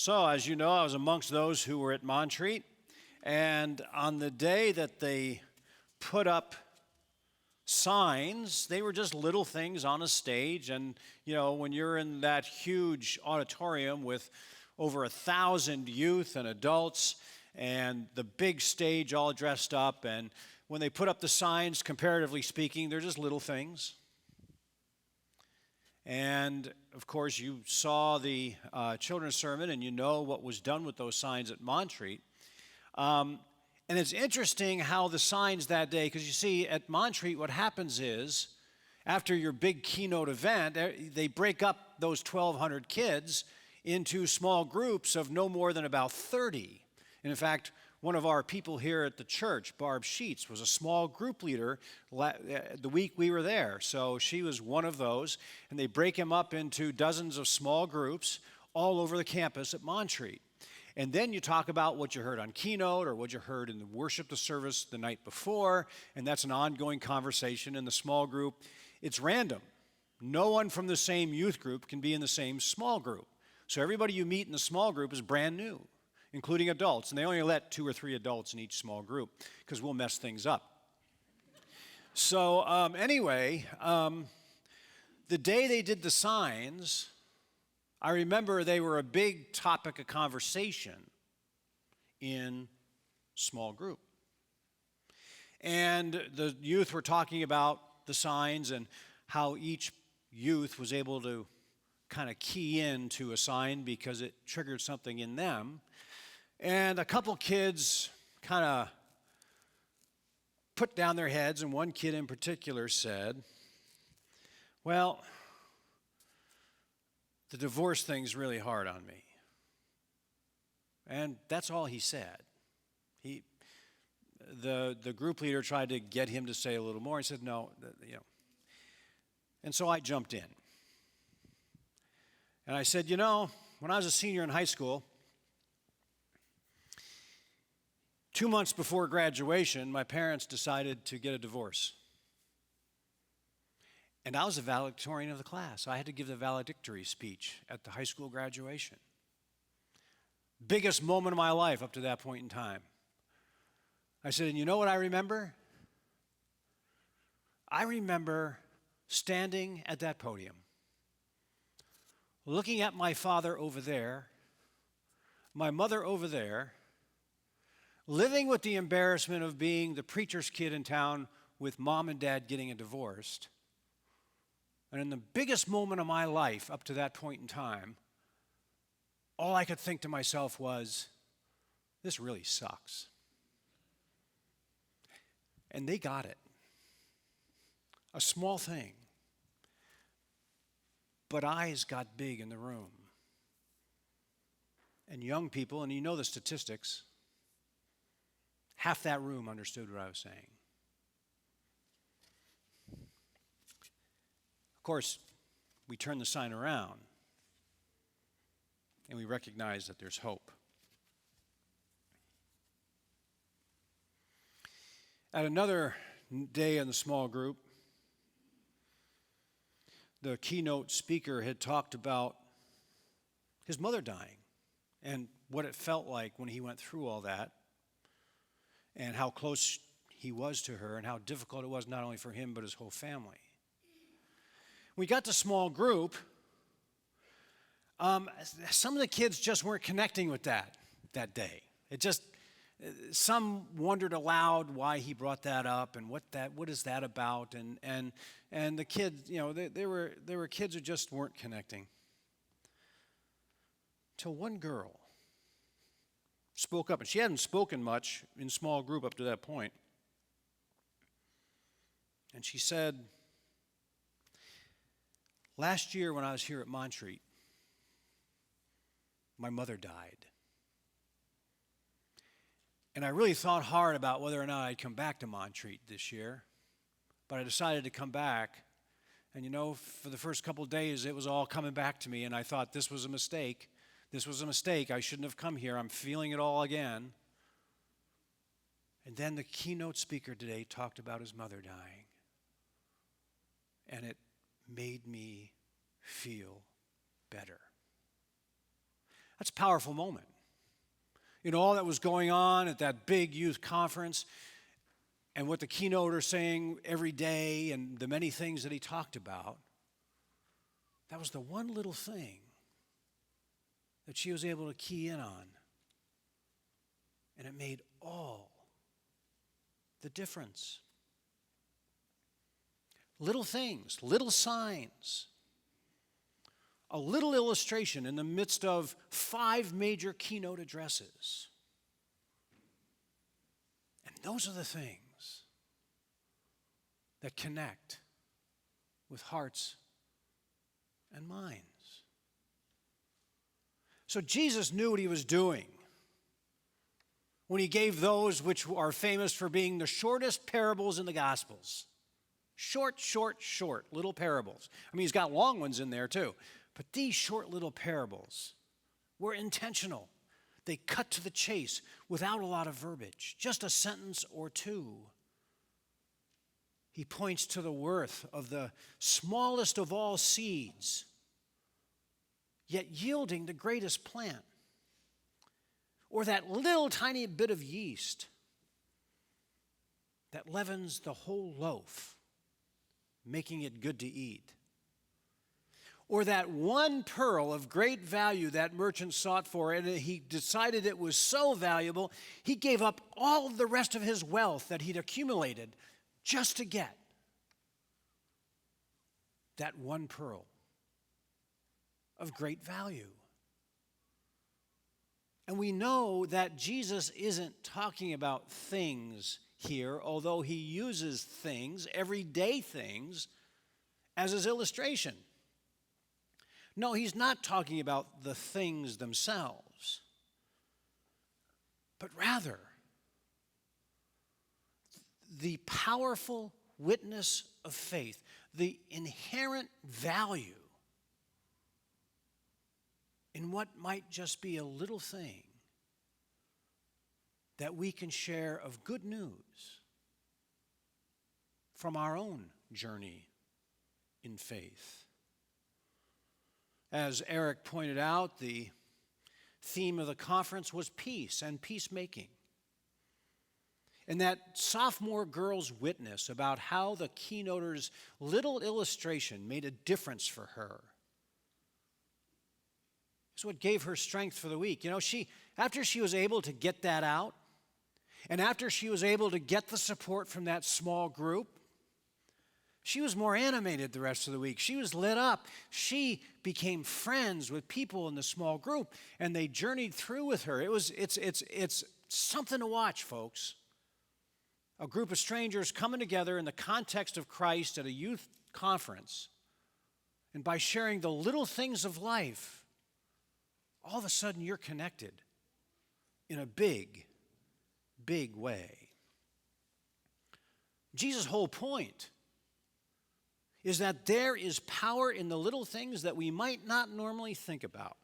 So, as you know, I was amongst those who were at Montreat, and on the day that they put up signs, they were just little things on a stage. And, when you're in that huge auditorium with over 1,000 youth and adults, and the big stage all dressed up, and when they put up the signs, comparatively speaking, they're just little things. And of course, you saw the children's sermon, and you know what was done with those signs at Montreat. And it's interesting how the signs that day, because you see, at Montreat, what happens is, after your big keynote event, they break up those 1,200 kids into small groups of no more than about 30. And in fact, one of our people here at the church, Barb Sheets, was a small group leader the week we were there. So she was one of those, and they break them up into dozens of small groups all over the campus at Montreat. And then you talk about what you heard on keynote or what you heard in the worship service the night before, and that's an ongoing conversation in the small group. It's random. No one from the same youth group can be in the same small group. So everybody you meet in the small group is brand new, including adults. And they only let 2 or 3 adults in each small group because we'll mess things up. So anyway, the day they did the signs, I remember they were a big topic of conversation in small group. And the youth were talking about the signs and how each youth was able to kind of key into a sign because it triggered something in them. And a couple kids kind of put down their heads, and one kid in particular said, "Well, the divorce thing's really hard on me." And that's all he said. The group leader tried to get him to say a little more. He said, "No, And so I jumped in. And I said, when I was a senior in high school, 2 months before graduation, my parents decided to get a divorce. And I was the valedictorian of the class. I had to give the valedictory speech at the high school graduation. Biggest moment of my life up to that point in time. I said, and you know what I remember? I remember standing at that podium, looking at my father over there, my mother over there, living with the embarrassment of being the preacher's kid in town with mom and dad getting divorced. And in the biggest moment of my life up to that point in time, all I could think to myself was, this really sucks. And they got it. A small thing. But eyes got big in the room. And young people, and you know the statistics, half that room understood what I was saying. Of course, we turn the sign around and we recognize that there's hope. At another day in the small group, the keynote speaker had talked about his mother dying and what it felt like when he went through all that, and how close he was to her and how difficult it was not only for him but his whole family. We got to small group. Some of the kids just weren't connecting with that day. Some wondered aloud why he brought that up and what is that about, and the kids, there were kids who just weren't connecting. Till one girl spoke up, and she hadn't spoken much in small group up to that point. And she said, "Last year when I was here at Montreat, my mother died. And I really thought hard about whether or not I'd come back to Montreat this year, but I decided to come back. And for the first couple of days, it was all coming back to me, and I thought this was a mistake. This was a mistake. I shouldn't have come here. I'm feeling it all again." And then the keynote speaker today talked about his mother dying. And it made me feel better. That's a powerful moment. You know, all that was going on at that big youth conference and what the keynoter saying every day and the many things that he talked about, that was the one little thing that she was able to key in on. And it made all the difference. Little things, little signs, a little illustration in the midst of 5 major keynote addresses. And those are the things that connect with hearts and minds. So Jesus knew what he was doing when he gave those which are famous for being the shortest parables in the Gospels. Short little parables. I mean, he's got long ones in there too. But these short little parables were intentional. They cut to the chase without a lot of verbiage, just a sentence or two. He points to the worth of the smallest of all seeds, yet yielding the greatest plant. Or that little tiny bit of yeast that leavens the whole loaf, making it good to eat. Or that one pearl of great value that merchant sought for, and he decided it was so valuable, he gave up all of the rest of his wealth that he'd accumulated just to get that one pearl of great value. And we know that Jesus isn't talking about things here, although he uses things, everyday things, as his illustration. No, he's not talking about the things themselves, but rather the powerful witness of faith, the inherent value in what might just be a little thing that we can share of good news from our own journey in faith. As Eric pointed out, the theme of the conference was peace and peacemaking. And that sophomore girl's witness about how the keynoter's little illustration made a difference for her is what gave her strength for the week. You know, after she was able to get that out, and after she was able to get the support from that small group, she was more animated the rest of the week. She was lit up. She became friends with people in the small group, and they journeyed through with her. It's something to watch, folks. A group of strangers coming together in the context of Christ at a youth conference, and by sharing the little things of life, all of a sudden you're connected in a big, big way. Jesus' whole point is that there is power in the little things that we might not normally think about.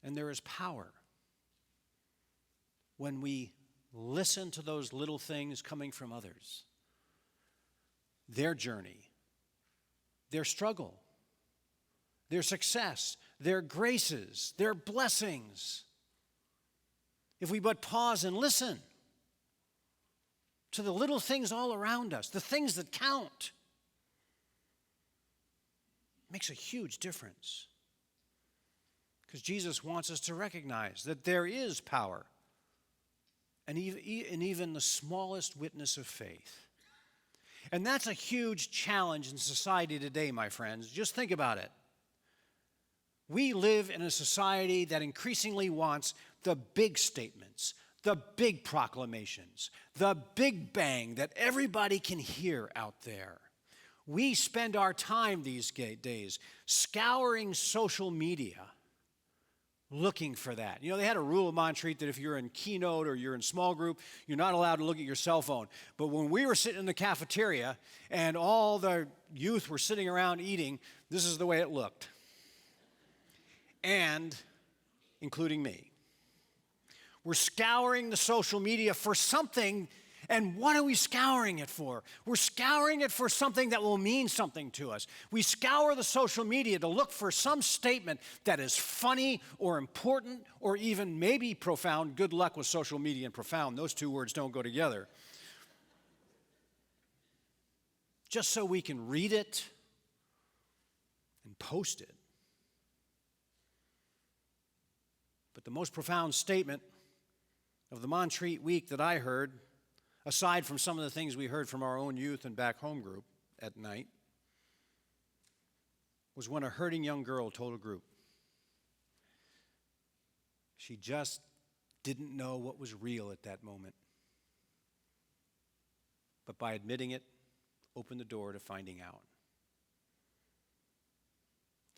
And there is power when we listen to those little things coming from others, their journey, their struggle, their success, their graces, their blessings. If we but pause and listen to the little things all around us, the things that count, it makes a huge difference. Because Jesus wants us to recognize that there is power in even the smallest witness of faith. And that's a huge challenge in society today, my friends. Just think about it. We live in a society that increasingly wants the big statements, the big proclamations, the big bang that everybody can hear out there. We spend our time these days scouring social media looking for that. You know, they had a rule in Montreat that if you're in keynote or you're in small group, you're not allowed to look at your cell phone. But when we were sitting in the cafeteria and all the youth were sitting around eating, this is the way it looked. And including me. We're scouring the social media for something, And what are we scouring it for? We're scouring it for something that will mean something to us. We scour the social media to look for some statement that is funny or important or even maybe profound. Good luck with social media and profound. Those two words don't go together. Just so we can read it and post it. But the most profound statement of the Montreat week that I heard, aside from some of the things we heard from our own youth and back home group at night, was when a hurting young girl told a group she just didn't know what was real at that moment. But by admitting it, opened the door to finding out.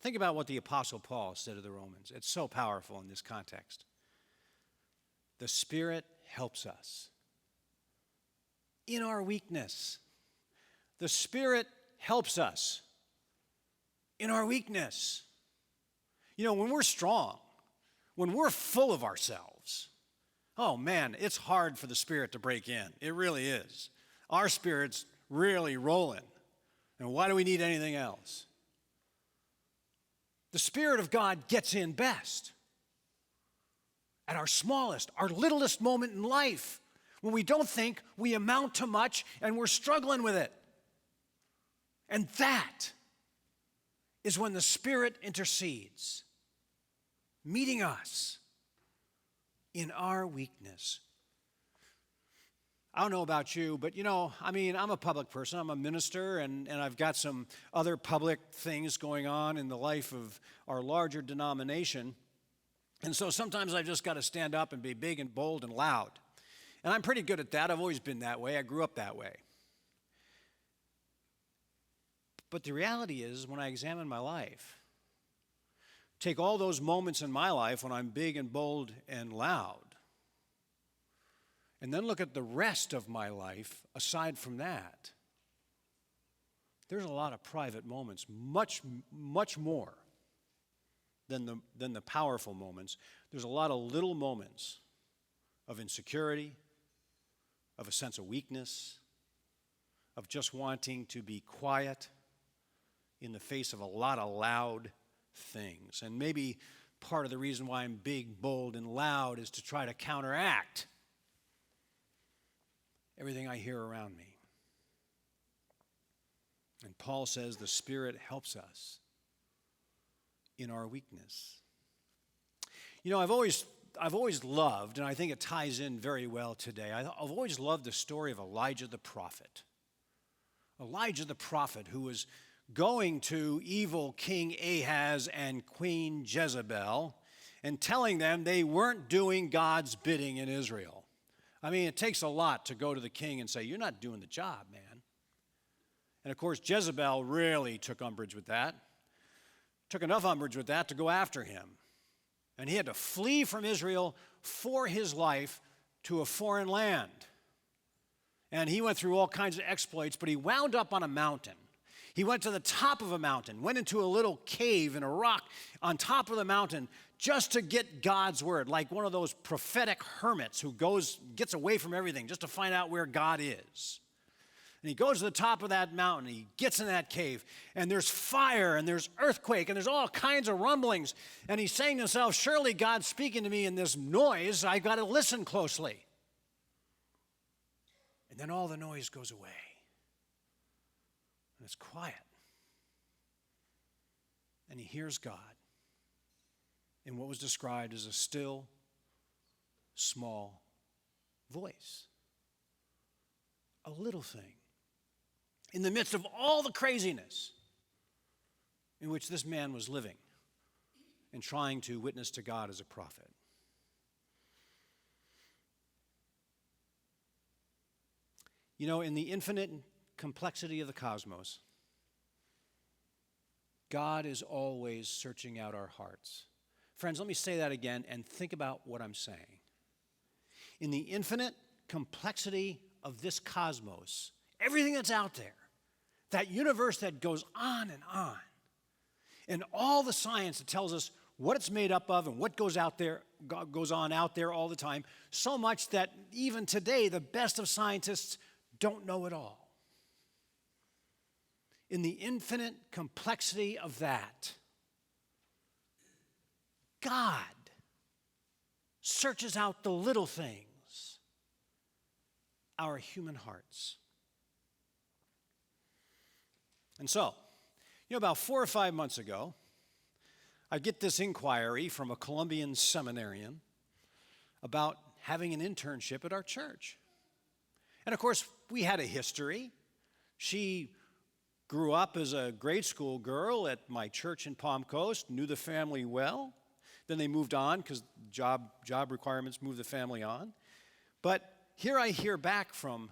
Think about what the Apostle Paul said to the Romans. It's so powerful in this context. The Spirit helps us in our weakness. The Spirit helps us in our weakness. You know, when we're strong, when we're full of ourselves, oh man, it's hard for the Spirit to break in. It really is. Our spirit's really rolling. And why do we need anything else? The Spirit of God gets in best at our smallest, our littlest moment in life, when we don't think we amount to much and we're struggling with it. And that is when the Spirit intercedes, meeting us in our weakness. I don't know about you, but I'm a public person. I'm a minister, and I've got some other public things going on in the life of our larger denomination. And so sometimes I've just got to stand up and be big and bold and loud. And I'm pretty good at that. I've always been that way. I grew up that way. But the reality is, when I examine my life, take all those moments in my life when I'm big and bold and loud, and then look at the rest of my life aside from that, there's a lot of private moments, much, much more than the powerful moments. There's a lot of little moments of insecurity, of a sense of weakness, of just wanting to be quiet in the face of a lot of loud things. And maybe part of the reason why I'm big, bold, and loud is to try to counteract everything I hear around me. And Paul says the Spirit helps us in our weakness. You know, I've always loved, and I think it ties in very well today, I've always loved the story of Elijah the prophet. Elijah the prophet, who was going to evil King Ahaz and Queen Jezebel and telling them they weren't doing God's bidding in Israel. I mean, it takes a lot to go to the king and say, you're not doing the job, man. And of course, Jezebel really took umbrage with that. Took enough umbrage with that to go after him. And he had to flee from Israel for his life to a foreign land. And he went through all kinds of exploits, but he wound up on a mountain. He went to the top of a mountain, went into a little cave in a rock on top of the mountain just to get God's word, like one of those prophetic hermits who gets away from everything just to find out where God is. And he goes to the top of that mountain, he gets in that cave, and there's fire, and there's earthquake, and there's all kinds of rumblings. And he's saying to himself, surely God's speaking to me in this noise, I've got to listen closely. And then all the noise goes away. And it's quiet. And he hears God in what was described as a still, small voice. A little thing. In the midst of all the craziness in which this man was living and trying to witness to God as a prophet. You know, in the infinite complexity of the cosmos, God is always searching out our hearts. Friends, let me say that again and think about what I'm saying. In the infinite complexity of this cosmos, everything that's out there, that universe that goes on, and all the science that tells us what it's made up of and what goes out there, goes on out there all the time, so much that even today, the best of scientists don't know it all. In the infinite complexity of that, God searches out the little things, our human hearts. And so, about 4 or 5 months ago, I get this inquiry from a Colombian seminarian about having an internship at our church. And of course, we had a history. She grew up as a grade school girl at my church in Palm Coast, knew the family well. Then they moved on because job requirements moved the family on. But here I hear back from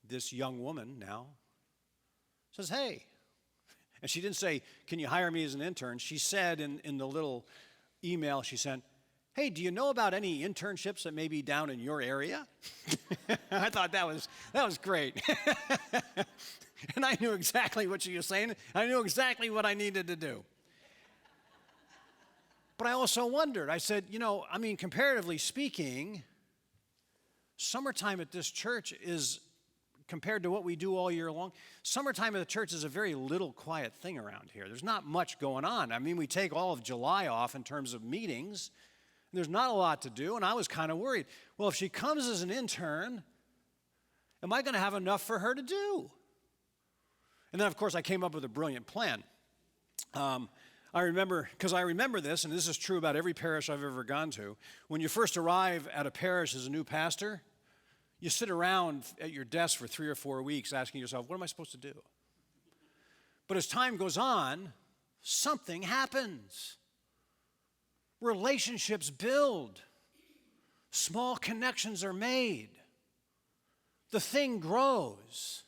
this young woman now. Says, hey. And she didn't say, can you hire me as an intern? She said in the little email she sent, hey, do you know about any internships that may be down in your area? I thought that was great. And I knew exactly what she was saying. I knew exactly what I needed to do. But I also wondered, I said, comparatively speaking, summertime at this church is, compared to what we do all year long, summertime at the church is a very little quiet thing around here. There's not much going on. We take all of July off in terms of meetings. There's not a lot to do, and I was kind of worried. Well, if she comes as an intern, am I going to have enough for her to do? And then, of course, I came up with a brilliant plan. I remember this, and this is true about every parish I've ever gone to. When you first arrive at a parish as a new pastor, you sit around at your desk for 3 or 4 weeks asking yourself, what am I supposed to do? But as time goes on, something happens. Relationships build. Small connections are made. The thing grows.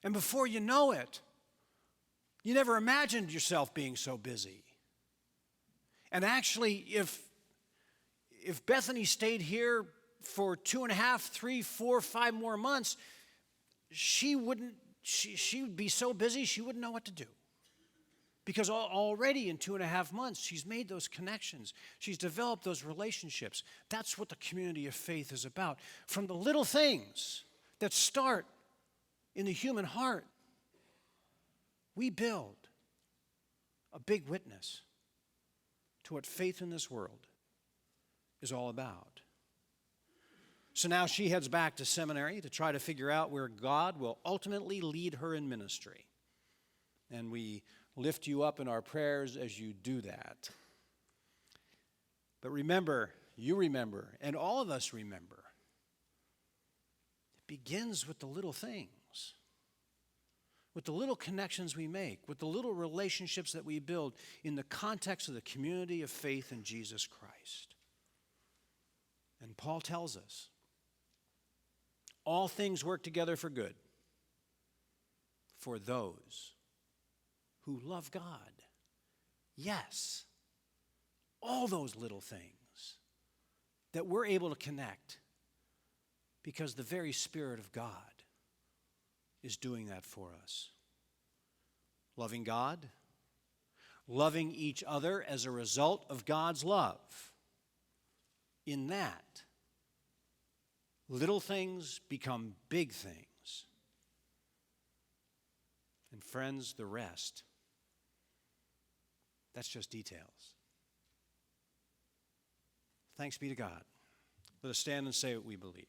And before you know it, you never imagined yourself being so busy. And actually, if Bethany stayed here for 2.5, 3, 4, 5 more months, she would be so busy she wouldn't know what to do. Because already in 2.5 months, she's made those connections. She's developed those relationships. That's what the community of faith is about. From the little things that start in the human heart, we build a big witness to what faith in this world is all about. So now she heads back to seminary to try to figure out where God will ultimately lead her in ministry. And we lift you up in our prayers as you do that. But remember, and all of us remember, it begins with the little things. With the little connections we make, with the little relationships that we build in the context of the community of faith in Jesus Christ. And Paul tells us, all things work together for good for those who love God. Yes, all those little things that we're able to connect because the very Spirit of God is doing that for us. Loving God, loving each other as a result of God's love. In that, little things become big things. And friends, the rest, that's just details. Thanks be to God. Let us stand and say what we believe.